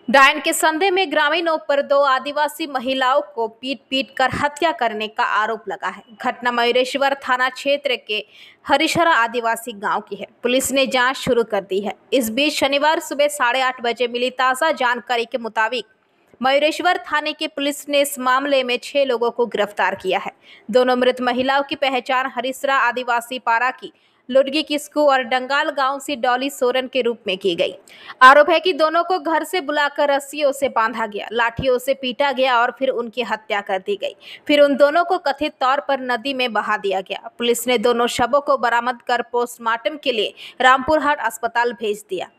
डायन के संदेह में ग्रामीणों पर दो आदिवासी महिलाओं को पीट पीट कर हत्या करने का आरोप लगा है। घटना मयूरेश्वर थाना क्षेत्र के हरिशरा आदिवासी गांव की है। पुलिस ने जांच शुरू कर दी है। इस बीच शनिवार सुबह 8:30 बजे मिली ताज़ा जानकारी के मुताबिक मयूरेश्वर थाने की पुलिस ने इस मामले में 6 लोगों को गिरफ्तार किया है। दोनों मृत महिलाओं की पहचान हरिशरा आदिवासी पारा की लुडगी किस्कू और डंगाल गांव से डॉली सोरन के रूप में की गई। आरोप है कि दोनों को घर से बुलाकर रस्सियों से बांधा गया, लाठियों से पीटा गया और फिर उनकी हत्या कर दी गई। फिर उन दोनों को कथित तौर पर नदी में बहा दिया गया। पुलिस ने दोनों शवों को बरामद कर पोस्टमार्टम के लिए रामपुरहाट अस्पताल भेज दिया।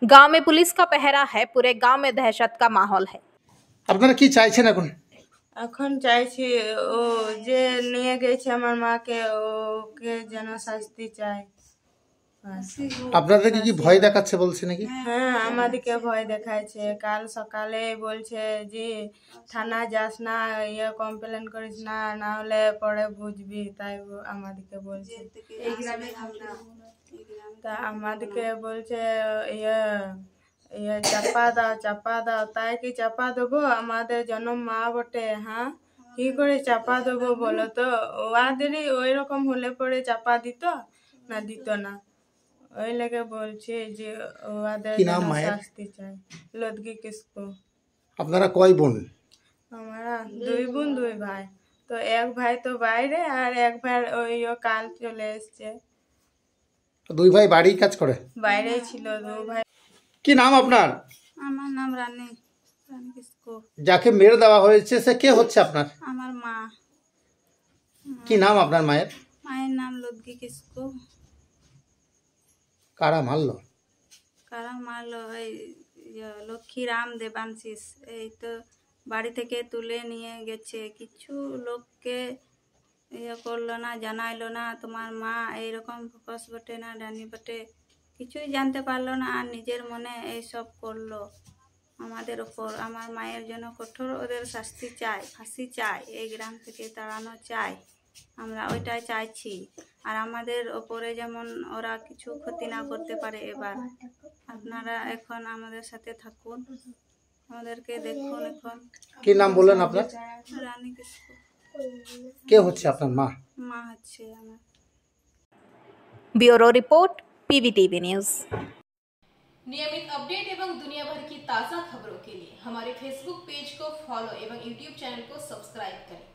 गांव में पुलिस का पहरा है। पूरे गांव में दहशत का माहौल है। আপনারা কি চাইছেন এখন? এখন চাইছি ও যে নিয়ে গেছে আমার মাকে, ওকে যেন শাস্তি চাই। আপনাদেরকে কি ভয় দেখাচ্ছে বলছে নাকি? হ্যাঁ, আমাদেরকে ভয় দেখাচ্ছে। কাল সকালে বলছে যে থানা যাস না, কমপ্লেন করিস না, না হলে পরে বুঝবি, তাই আমাদেরকে বলছে। তা আমাদেরকে বলছে চাপা দাও, তাই কি চাপা দেবো? আমাদের জন্ম মা বটে। হ্যাঁ, কি করে চাপা দেবো বলো তো? ওদেরই ওই রকম হলে পরে চাপা দিত না, দিত না। ওই লেগে বলছে যে ওদের শাস্তি চাই। লুডগি কিসকু। আপনারা কয় বোন? আমরা 2 বোন 2 ভাই। তো এক ভাই তো বাইরে আর এক ভাই ওই কাল চলে এসছে। 2 ভাই বাড়ি কাজ করে? বাইরেই ছিল 2 ভাই। কি নাম আপনার? আমার নাম রানী কিসকু। যাকে মেরে দেওয়া হয়েছে সে কে হচ্ছে আপনার? আমার মা। কি নাম আপনার মায়ের? মায়ের নাম লুডগি কিসকু। কারা মারলো? কারা মারলো? এই লক্ষ্মীরাম দেবাংশিস। এই তো বাড়ি থেকে তুলে নিয়ে গেছে। কিছু লোককে করলো না, জানাইলো না তোমার মা এইরকম ফোকাস বটে না, ডানি বটে, কিছুই জানতে পারলো না, আর নিজের মনে এইসব করলো আমাদের ওপর। আমার মায়ের জন্য কঠোর ওদের শাস্তি চাই, ফাঁসি চাই, এই গ্রাম থেকে তাড়ানো চাই। আমরা ওইটাই চাইছি। আর আমাদের ওপরে যেমন ওরা কিছু ক্ষতি না করতে পারে। এবার আপনারা এখন আমাদের সাথে থাকুন, আমাদেরকে দেখুন। এখন কি নাম বললেন আপনার? রানী কিসকু। কে হচ্ছে আপনার মা? মা হচ্ছে আমার। Bureau report, PVTV news. नियमित अपडेट एवं दुनिया भर की ताज़ा खबरों के लिए हमारे फेसबुक पेज को फॉलो एवं यूट्यूब चैनल को सब्सक्राइब करें।